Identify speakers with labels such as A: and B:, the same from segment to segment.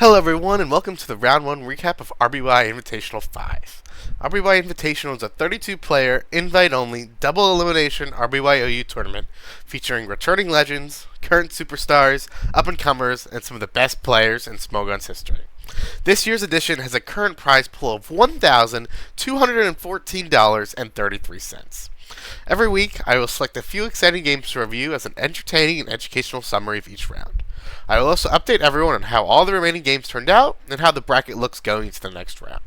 A: Hello everyone and welcome to the Round 1 recap of RBY Invitational 5. RBY Invitational is a 32-player, invite-only, double elimination RBY OU tournament featuring returning legends, current superstars, up-and-comers, and some of the best players in Smogon's history. This year's edition has a current prize pool of $1,214.33. Every week, I will select a few exciting games to review as an entertaining and educational summary of each round. I will also update everyone on how all the remaining games turned out and how the bracket looks going into the next round.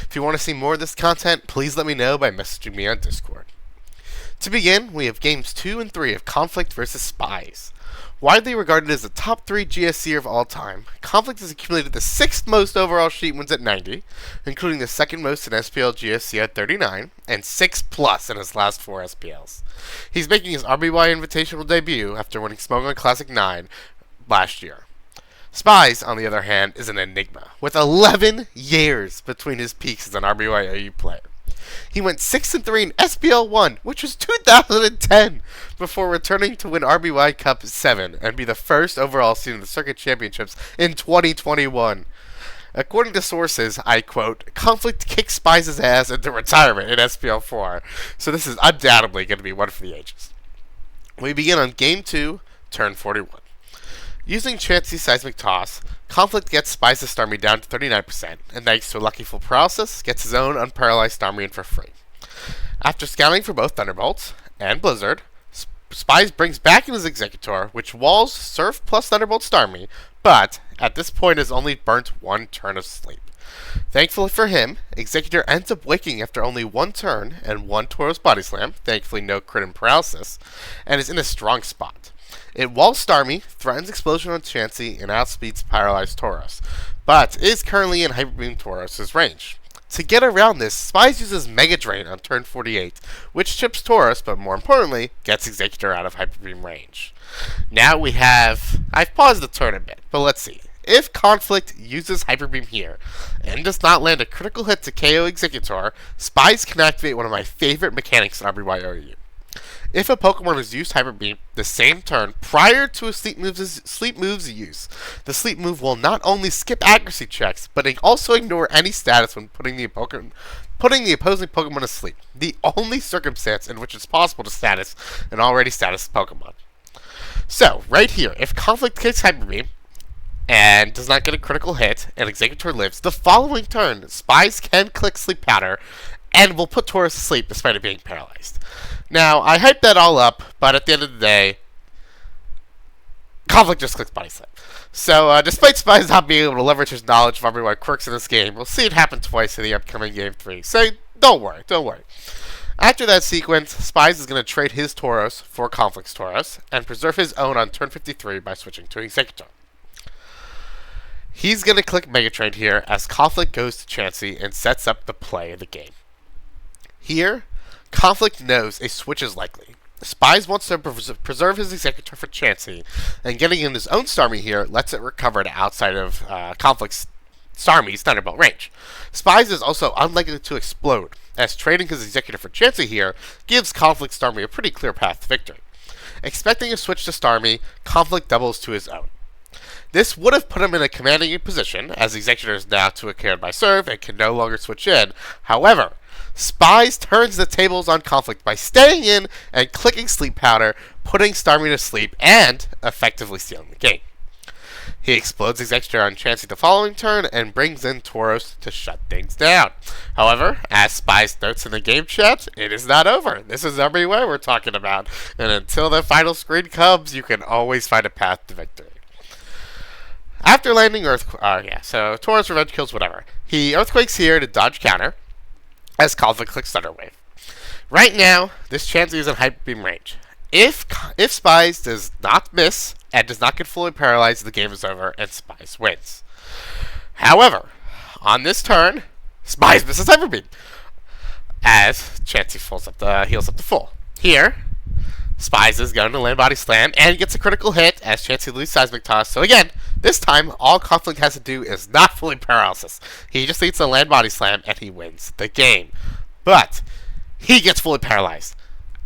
A: If you want to see more of this content, please let me know by messaging me on Discord. To begin, we have games 2 and 3 of Conflict vs. Spies. Widely regarded as the top 3 GSCer of all time, Conflict has accumulated the 6th most overall sheet wins at 90, including the 2nd most in SPL GSC at 39, and 6 plus in his last 4 SPLs. He's making his RBY Invitational debut after winning Smogon Classic 9 last year. Spies, on the other hand, is an enigma, with 11 years between his peaks as an RBY OU player. He went 6-3 in SPL 1, which was 2010, before returning to win RBY Cup 7 and be the first overall seed in the Circuit Championships in 2021. According to sources, I quote, Conflict kicks Spies' ass into retirement in SPL 4, so this is undoubtedly going to be one for the ages. We begin on Game 2, Turn 41. Using Chansey's Seismic Toss, Conflict gets Spies' Starmie down to 39%, and thanks to a lucky full paralysis, gets his own unparalyzed Starmie in for free. After scouting for both Thunderbolts and Blizzard, Spies brings back in his Executor, which walls Surf plus Thunderbolt Starmie, but at this point has only burnt 1 turn of sleep. Thankfully for him, Executor ends up waking after only 1 turn and 1 Tauros Body Slam, thankfully no crit and paralysis, and is in a strong spot. It walls Starmie, threatens Explosion on Chansey, and outspeeds Paralyzed Tauros, but is currently in Hyper Beam Tauros' range. To get around this, Spies uses Mega Drain on turn 48, which chips Tauros, but more importantly, gets Executor out of Hyper Beam range. Now we have... I've paused the turn a bit, but let's see. If Conflict uses Hyper Beam here, and does not land a critical hit to KO Executor, Spies can activate one of my favorite mechanics in RBY OU. If a Pokemon is used Hyper Beam the same turn prior to a sleep move's use, the sleep move will not only skip accuracy checks, but it also ignore any status when putting the opposing Pokemon to sleep, the only circumstance in which it's possible to status an already status Pokemon. So, right here, if Conflict kicks Hyper Beam, and does not get a critical hit, and Executor lives, the following turn, Spies can click Sleep Powder, and will put Tauros to sleep despite it being paralyzed. Now, I hyped that all up, but at the end of the day, Conflict just clicks Body Slam. So, despite Spies not being able to leverage his knowledge of RBY quirks in this game, we'll see it happen twice in the upcoming Game 3. So, don't worry. After that sequence, Spies is going to trade his Tauros for Conflict's Tauros, and preserve his own on turn 53 by switching to Executor. He's going to click Mega Train here as Conflict goes to Chansey and sets up the play of the game. Here, Conflict knows a switch is likely. Spies wants to preserve his Executor for Chansey, and getting in his own Starmie here lets it recover to outside of Conflict's Starmie's Thunderbolt range. Spies is also unlikely to explode, as trading his Executor for Chansey here gives Conflict's Starmie a pretty clear path to victory. Expecting a switch to Starmie, Conflict doubles to his own. This would have put him in a commanding position, as Executor is now 2-KO'd by Serve and can no longer switch in. However, Spies turns the tables on Conflict by staying in and clicking Sleep Powder, putting Starmie to sleep, and effectively stealing the game. He explodes Executor on Chansey the following turn and brings in Tauros to shut things down. However, as Spies notes in the game chat, it is not over. This is RBY we're talking about, and until the final screen comes, you can always find a path to victory. After landing so Tauros Revenge kills whatever. He Earthquakes here to dodge counter, as Conflict clicks Thunder Wave. Right now, this Chansey is in Hyper Beam range. If Spies does not miss and does not get fully paralyzed, the game is over and Spies wins. However, on this turn, Spies misses Hyper Beam, as Chansey heals up to full. Here, Spies is going to land Body Slam and gets a critical hit as Chansey loses Seismic Toss. So again, this time, all Conflict has to do is not fully paralysis. He just needs to land Body Slam and he wins the game. But he gets fully paralyzed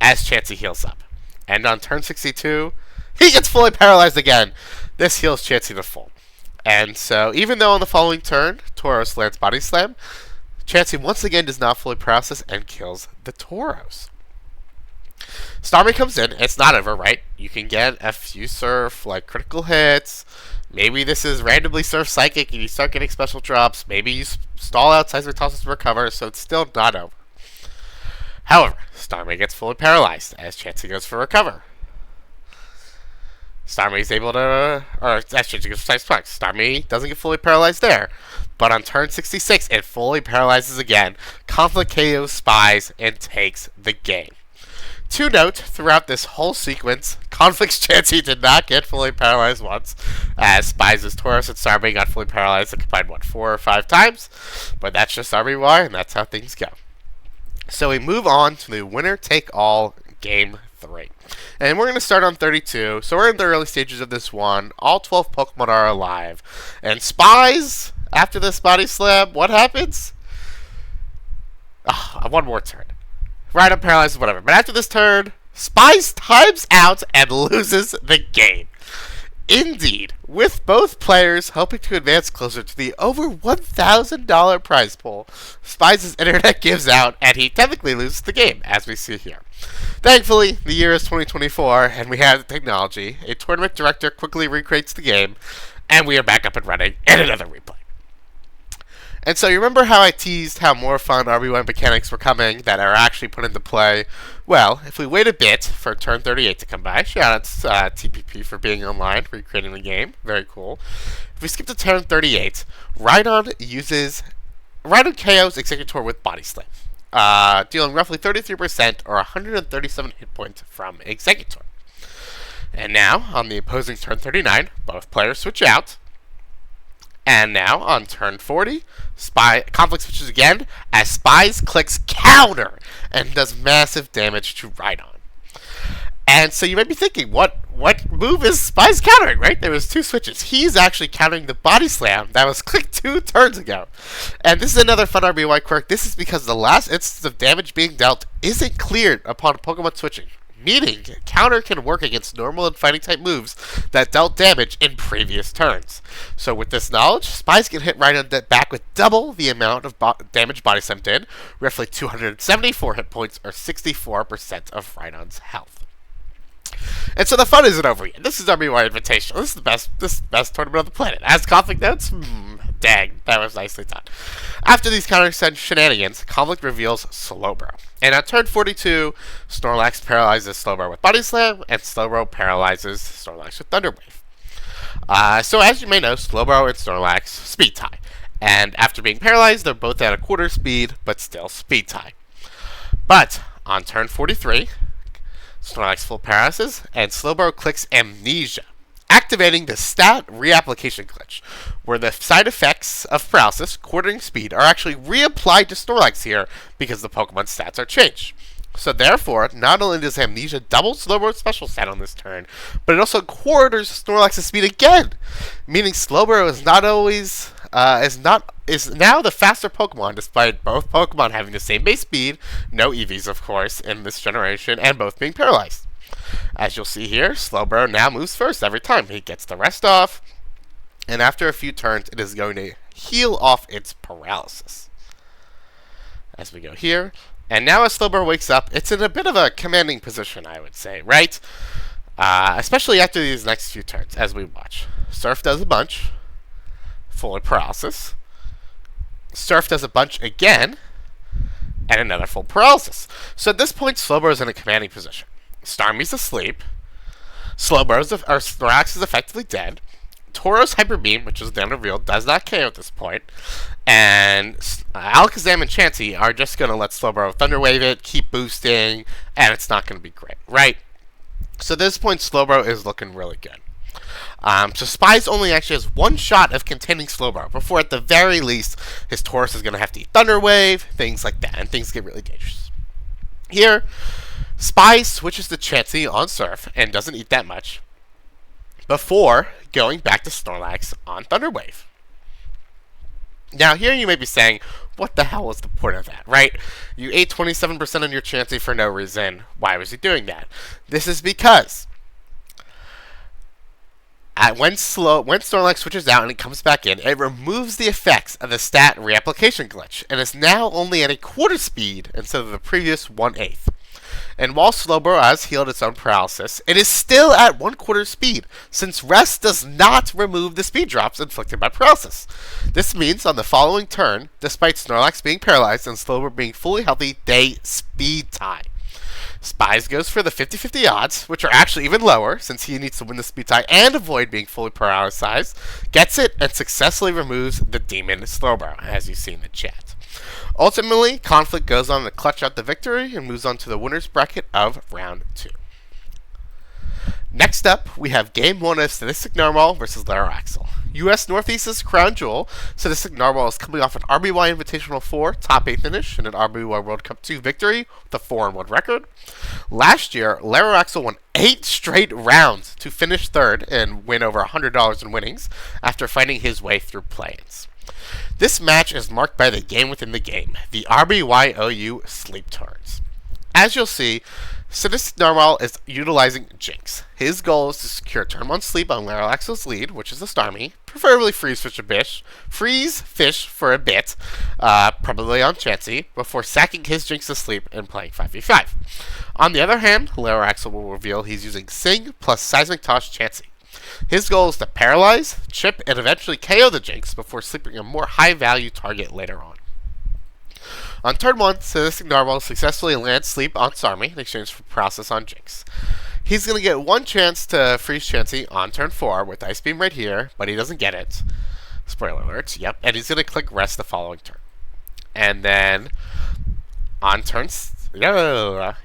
A: as Chansey heals up. And on turn 62, he gets fully paralyzed again. This heals Chansey to full. And so, even though on the following turn, Tauros lands Body Slam, Chansey once again does not fully process and kills the Tauros. Starmie comes in. It's not over, right? You can get a few Surf, like critical hits. Maybe this is randomly Surf Psychic and you start getting special drops. Maybe you stall out Seismic Tosses to recover, so it's still not over. However, Starmie gets fully paralyzed as Chansey goes for recover. Starmie is able to, or actually, Starmie doesn't get fully paralyzed there. But on turn 66, it fully paralyzes again. Conflict KOs Spies and takes the game. To note, throughout this whole sequence, Conflict's Chansey did not get fully paralyzed once, as Spies' Tauros and Starmie got fully paralyzed a combined, 4 or 5 times? But that's just RBY, and that's how things go. So we move on to the winner-take-all Game 3. And we're going to start on 32. So we're in the early stages of this one. All 12 Pokemon are alive. And Spies, after this Body Slam, what happens? One more turn. Roundup paralyzes, whatever. But after this turn, Spies times out and loses the game. Indeed, with both players hoping to advance closer to the over $1,000 prize pool, Spies' internet gives out and he technically loses the game, as we see here. Thankfully, the year is 2024 and we have the technology. A tournament director quickly recreates the game, and we are back up and running in another replay. And so you remember how I teased how more fun RBY mechanics were coming that are actually put into play? Well, if we wait a bit for turn 38 to come by, shout out to TPP for being online, recreating the game, very cool. If we skip to turn 38, Rhydon KOs Executor with Body Slam, dealing roughly 33% or 137 hit points from Executor. And now, on the opposing turn 39, both players switch out. And now, on turn 40, Conflict switches again as Spies clicks Counter and does massive damage to Rhydon. And so you might be thinking, what move is Spies countering, right? There was 2 switches. He's actually countering the Body Slam that was clicked 2 turns ago. And this is another fun RBY quirk. This is because the last instance of damage being dealt isn't cleared upon Pokemon switching, meaning Counter can work against normal and fighting type moves that dealt damage in previous turns. So with this knowledge, Spies can hit Rhydon back with double the amount of damage Body Slam did, roughly 274 hit points or 64% of Rhydon's health. And so the fun isn't over yet. This is RBY Invitational. This is the best tournament on the planet. As Conflict notes, dang, that was nicely done. After these counter shenanigans, Conflict reveals Slowbro. And at turn 42, Snorlax paralyzes Slowbro with Body Slam, and Slowbro paralyzes Snorlax with Thunder Wave. So as you may know, Slowbro and Snorlax speed tie. And after being paralyzed, they're both at a quarter speed, but still speed tie. But on turn 43, Snorlax full paralysis, and Slowbro clicks Amnesia, activating the stat reapplication glitch, where the side effects of paralysis, quartering speed, are actually reapplied to Snorlax here because the Pokemon stats are changed. So therefore, not only does Amnesia double Slowbro's special stat on this turn, but it also quarters Snorlax's speed again, meaning Slowbro is not always is now the faster Pokemon, despite both Pokemon having the same base speed, no EVs of course, in this generation, and both being paralyzed. As you'll see here, Slowbro now moves first every time. He gets the rest off, and after a few turns, it is going to heal off its paralysis. As we go here, and now as Slowbro wakes up, it's in a bit of a commanding position, I would say, right? Especially after these next few turns, as we watch. Surf does a bunch, fully paralysis. Surf does a bunch again, and another full paralysis. So at this point, Slowbro is in a commanding position. Starmie's asleep. Snorlax is effectively dead. Tauros Hyper Beam, which is then revealed, does not KO at this point. And Alakazam and Chansey are just going to let Slowbro Thunder Wave it, keep boosting, and it's not going to be great, right? So at this point, Slowbro is looking really good. So Spies only actually has one shot of containing Slowbro before, at the very least, his Tauros is going to have to eat Thunder Wave, things like that, and things get really dangerous. Here, Spies switches to Chansey on Surf and doesn't eat that much before going back to Snorlax on Thunder Wave. Now, here you may be saying, what the hell was the point of that, right? You ate 27% on your Chansey for no reason. Why was he doing that? This is because When Snorlax switches out and it comes back in, it removes the effects of the stat reapplication glitch, and is now only at a quarter speed instead of the previous 1/8. And while Slowbro has healed its own paralysis, it is still at 1/4 speed, since Rest does not remove the speed drops inflicted by paralysis. This means on the following turn, despite Snorlax being paralyzed and Slowbro being fully healthy, they speed tie. Spies goes for the 50-50 odds, which are actually even lower, since he needs to win the speed tie and avoid being fully paralyzed, gets it, and successfully removes the demon Slowbro, as you see in the chat. Ultimately, Conflict goes on to clutch out the victory and moves on to the winner's bracket of Round 2. Next up, we have Game 1 of SaDiSTiCNarwhal versus Laroxyl. U.S. Northeast's crown jewel, SaDiSTiCNarwhal is coming off an RBY Invitational 4 top 8 finish and an RBY World Cup 2 victory with a 4-1 record. Last year, Laroxyl won 8 straight rounds to finish third and win over $100 in winnings after fighting his way through play-ins. This match is marked by the game within the game, the RBYOU sleep turns. As you'll see, SaDiSTiCNarwhal is utilizing Jinx. His goal is to secure turn 1 sleep on Laroxyl's lead, which is a Starmie, preferably freeze fish for a bit, probably on Chansey, before sacking his Jinx to sleep and playing 5v5. On the other hand, Laroxyl will reveal he's using Sing plus Seismic Toss Chansey. His goal is to paralyze, chip, and eventually KO the Jinx before sleeping a more high-value target later on. On turn 1, SaDiSTiCNarwhal successfully lands sleep on Starmie in exchange for paralysis on Jinx. He's going to get one chance to freeze Chansey on turn 4 with Ice Beam right here, but he doesn't get it. Spoiler alert, yep. And he's going to click Rest the following turn. And then on turn...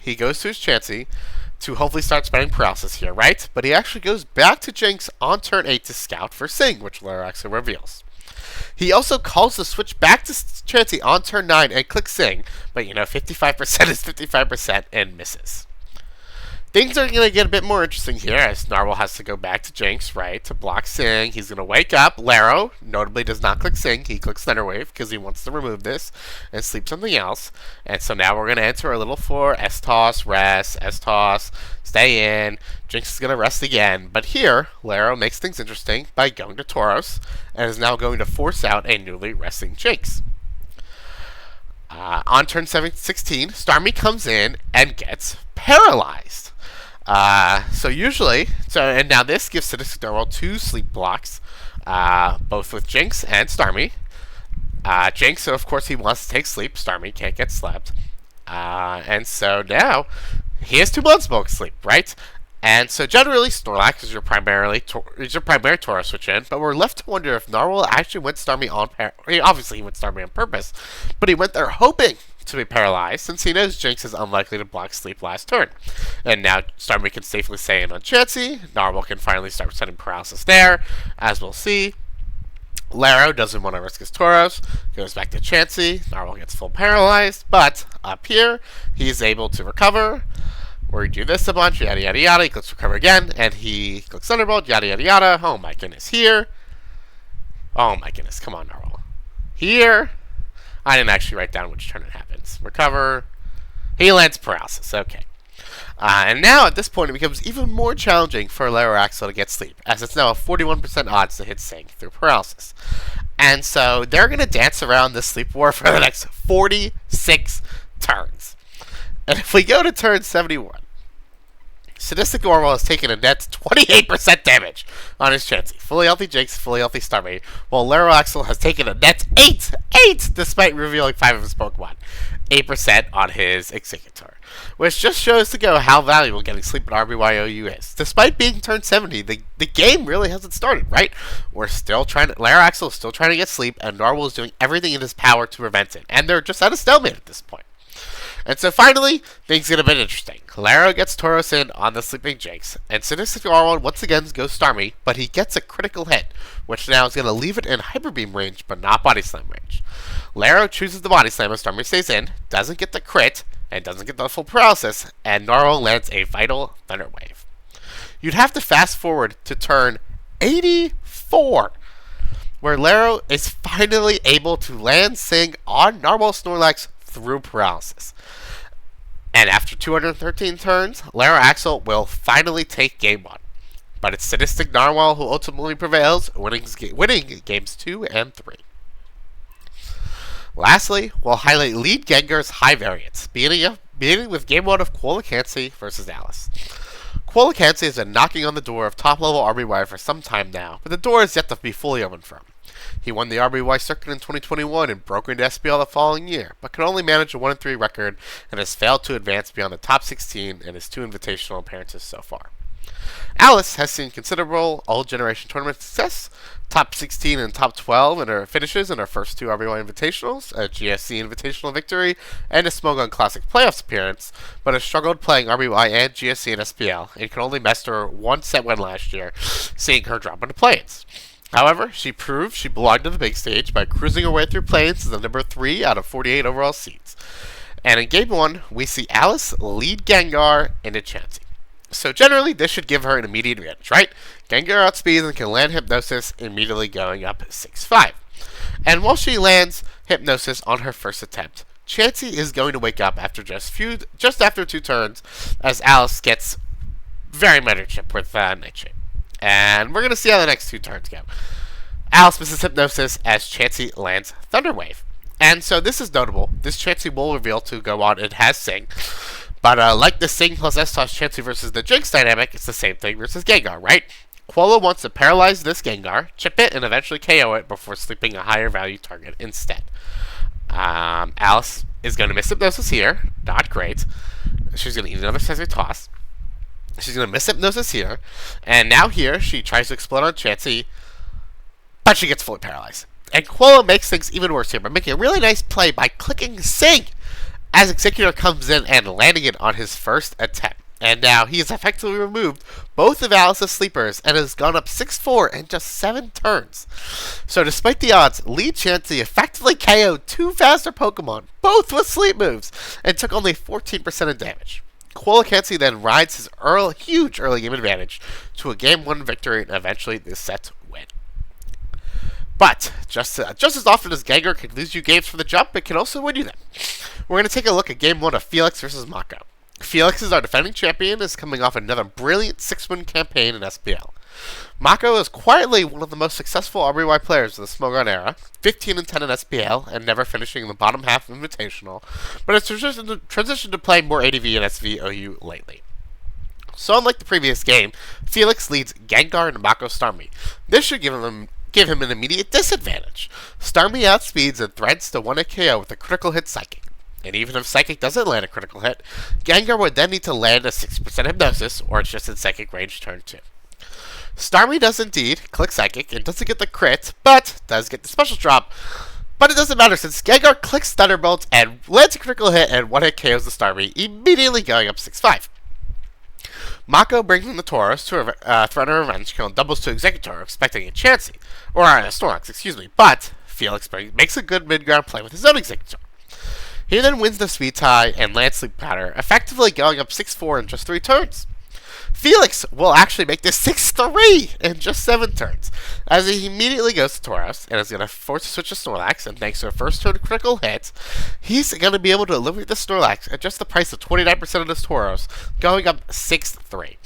A: he goes to his Chansey to hopefully start spending paralysis here, right? But he actually goes back to Jinx on turn 8 to scout for Sing, which Laroxyl reveals. He also calls the switch back to Chansey on turn 9 and clicks Sing, but 55% is 55% and misses. Things are going to get a bit more interesting here as Narwhal has to go back to Jinx, right, to block Sing. He's going to wake up. Laro, notably, does not click Sing. He clicks Thunderwave because he wants to remove this and sleep something else. And so now we're going to enter a little 4, S-Toss, rest, S-Toss, stay in. Jinx is going to rest again. But here, Laro makes things interesting by going to Tauros and is now going to force out a newly resting Jinx. On turn 16, Starmie comes in and gets paralyzed. And now this gives SaDiSTiCNarwhal 2 sleep blocks, both with Jinx and Starmie. Jinx, so of course he wants to take sleep. Starmie can't get slept. And so now he has 2 months bulk sleep, right? And so generally, Snorlax is your primary Tauros switch in, but we're left to wonder if Narwhal actually went Starmie on obviously he went Starmie on purpose, but he went there hoping to be paralyzed since he knows Jinx is unlikely to block sleep last turn. And now Starmie can safely stay in on Chansey. Narwhal can finally start sending paralysis there, as we'll see. Laro doesn't want to risk his Tauros, goes back to Chansey. Narwhal gets full paralyzed, but up here he's able to recover. Or do this a bunch, yada yada yada. He clicks recover again, and he clicks Thunderbolt, yada yada yada. Oh my goodness, here. Oh my goodness, come on, Narwhal. Here. I didn't actually write down which turn it happens. Recover. He lands paralysis, okay. And now at this point it becomes even more challenging for Laroxyl to get sleep, as it's now a 41% odds to hit Sing through paralysis. And so they're going to dance around this sleep war for the next 46 turns. And if we go to turn 71, SaDiSTiCNarwhal has taken a net 28% damage on his Chansey. Fully healthy Jinx, fully healthy Starmie, while Laroxyl has taken a net 8 despite revealing 5 of his Pokemon. 8% on his Executor. Which just shows to go how valuable getting sleep at RBYOU is. Despite being turn 70, the game really hasn't started, right? Laroxyl is still trying to get sleep, and Narwhal is doing everything in his power to prevent it. And they're just at a stalemate at this point. And so finally, things get a bit interesting. Laro gets Tauros in on the sleeping Jinx, and SaDiSTiCNarwhal once again goes Starmie, but he gets a critical hit, which now is going to leave it in Hyper Beam range, but not Body Slam range. Laro chooses the Body Slam, and Starmie stays in, doesn't get the crit, and doesn't get the full paralysis, and Narwhal lands a vital Thunder Wave. You'd have to fast forward to turn 84, where Laro is finally able to land Sing on Narwhal Snorlax through paralysis. And after 213 turns, Laroxyl will finally take game 1. but it's SaDiSTiCNarwhal who ultimately prevails, winning games 2 and 3. Lastly, we'll highlight lead Gengar's high variance, beginning with Game 1 of Koalacance versus Aliss. Koalacance has been knocking on the door of top-level RBY for some time now, but the door is yet to be fully opened for him. He won the RBY circuit in 2021 and broke into SPL the following year, but can only manage a 1-3 record and has failed to advance beyond the top 16 in his 2 invitational appearances so far. Aliss has seen considerable old-generation tournament success, top 16 and top 12 in her finishes in her first 2 RBY invitationals, a GSC invitational victory, and a Smogon Classic playoffs appearance, but has struggled playing RBY and GSC and SPL, and can only master 1 set win last year, seeing her drop into play-ins. However, she proved she belonged to the big stage by cruising her way through play-ins as the number 3 out of 48 overall seeds. And in Game 1, we see Aliss lead Gengar into Chansey. So generally, this should give her an immediate advantage, right? Gengar outspeeds and can land Hypnosis, immediately going up 6-5. And while she lands Hypnosis on her first attempt, Chansey is going to wake up after just after 2 turns, as Aliss gets very minor chip with Nightshade. And we're going to see how the next 2 turns go. Aliss misses Hypnosis as Chansey lands Thunder Wave. And so this is notable. This Chansey will reveal to go on. It has Sing. But like the Sing plus S-Toss Chansey versus the Jinx dynamic, it's the same thing versus Gengar, right? Koala wants to paralyze this Gengar, chip it, and eventually KO it before sleeping a higher value target instead. Aliss is going to miss Hypnosis here. Not great. She's going to eat another Scizor Toss. She's going to miss Hypnosis here. And now here, she tries to explode on Chansey, but she gets fully paralyzed. And Koala makes things even worse here by making a really nice play by clicking Sing as Executor comes in and landing it on his first attempt. And now he has effectively removed both of Aliss's sleepers and has gone up 6-4 in just 7 turns. So despite the odds, lead Chansey effectively KO'd 2 faster Pokemon, both with sleep moves, and took only 14% of damage. Koalacance then rides his huge early game advantage to a Game 1 victory and eventually this set win. But just as often as Gengar can lose you games from the jump, it can also win you them. We're going to take a look at Game 1 of Felix versus Mako. Felix is our defending champion, is coming off another brilliant 6-win campaign in SPL. Mako is quietly one of the most successful RBY players of the Smogon era, 15-10 in SPL, and never finishing in the bottom half of Invitational, but has transitioned to playing more ADV and SVOU lately. So unlike the previous game, Felix leads Gengar and Mako Starmie. This should give him an immediate disadvantage. Starmie outspeeds and threatens to 1-hit KO with a critical hit Psychic. And even if Psychic doesn't land a critical hit, Gengar would then need to land a 60% Hypnosis, or it's just in Psychic range turn 2. Starmie does indeed click Psychic and doesn't get the crit, but does get the special drop. But it doesn't matter since Gengar clicks Thunderbolt and lands a critical hit and 1-hit KOs the Starmie, immediately going up 6-5. Mako brings in the Tauros to threaten a revenge kill and doubles to Executor, expecting a Chansey, or a Snorlax, excuse me, but Felix makes a good mid-ground play with his own Executor. He then wins the Speed Tie and lands Sleep Powder, effectively going up 6-4 in just 3 turns. Felix will actually make this 6-3 in just 7 turns, as he immediately goes to Tauros and is going to force a switch to Snorlax, and thanks to a first turn critical hit, he's going to be able to eliminate the Snorlax at just the price of 29% of this Tauros, going up 6-3.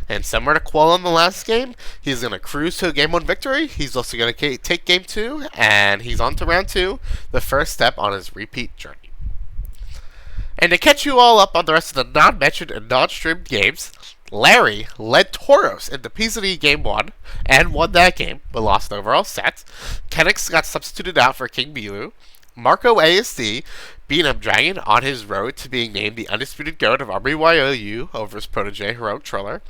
A: And similar to Koala in the last game, he's going to cruise to a Game 1 victory. He's also going to take Game 2, and he's on to Round 2, the first step on his repeat journey. And to catch you all up on the rest of the non-mentioned and non-streamed games, Larry led Tauros into PZD Game 1 and won that game, but lost the overall set. Kenix got substituted out for King Bilu. Marco ASD beat up Dragon on his road to being named the undisputed GOAT of RBYOU over his protege Heroic Troller.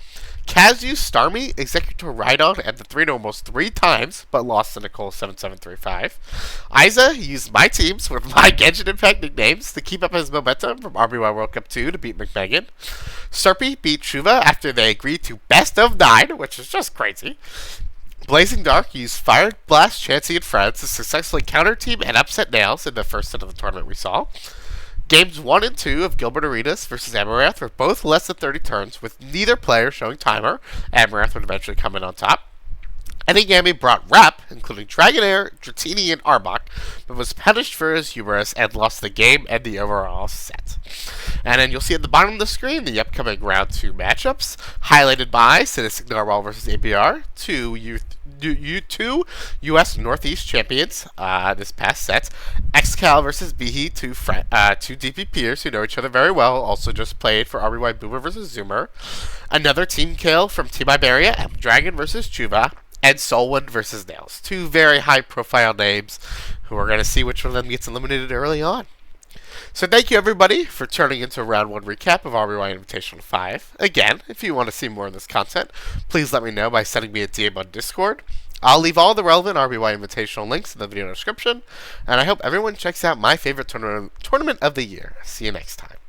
A: Kaz used Starmie, Executor Rhydon, and the 3 almost 3 times, but lost to Nicole 7735. Isa used my teams with my Genshin Impact nicknames to keep up his momentum from RBY World Cup 2 to beat McMegan. Serpy beat Shuva after they agreed to best of 9, which is just crazy. Blazing Dark used Fire Blast, Chansey, and Friends to successfully counter-team and upset Nails in the first set of the tournament we saw. Games 1 and 2 of Gilbert Arenas versus Amaranth were both less than 30 turns, with neither player showing timer. Amaranth would eventually come in on top. Enigami brought rep, including Dragonair, Dratini, and Arbok, but was punished for his hubris and lost the game and the overall set. And then you'll see at the bottom of the screen the upcoming round 2 matchups, highlighted by SaDiSTiCNarwhal versus ABR, two U.S. Northeast champions this past set. XCal versus Bihi, two DP peers who know each other very well, also just played for RBY Boomer versus Zoomer. Another team kill from Team Iberia, M Dragon versus Chuva, and Solwind versus Nails. Two very high-profile names who are going to see which one of them gets eliminated early on. So thank you, everybody, for turning into a Round 1 recap of RBY Invitational 5. Again, if you want to see more of this content, please let me know by sending me a DM on Discord. I'll leave all the relevant RBY Invitational links in the video description, and I hope everyone checks out my favorite tournament of the year. See you next time.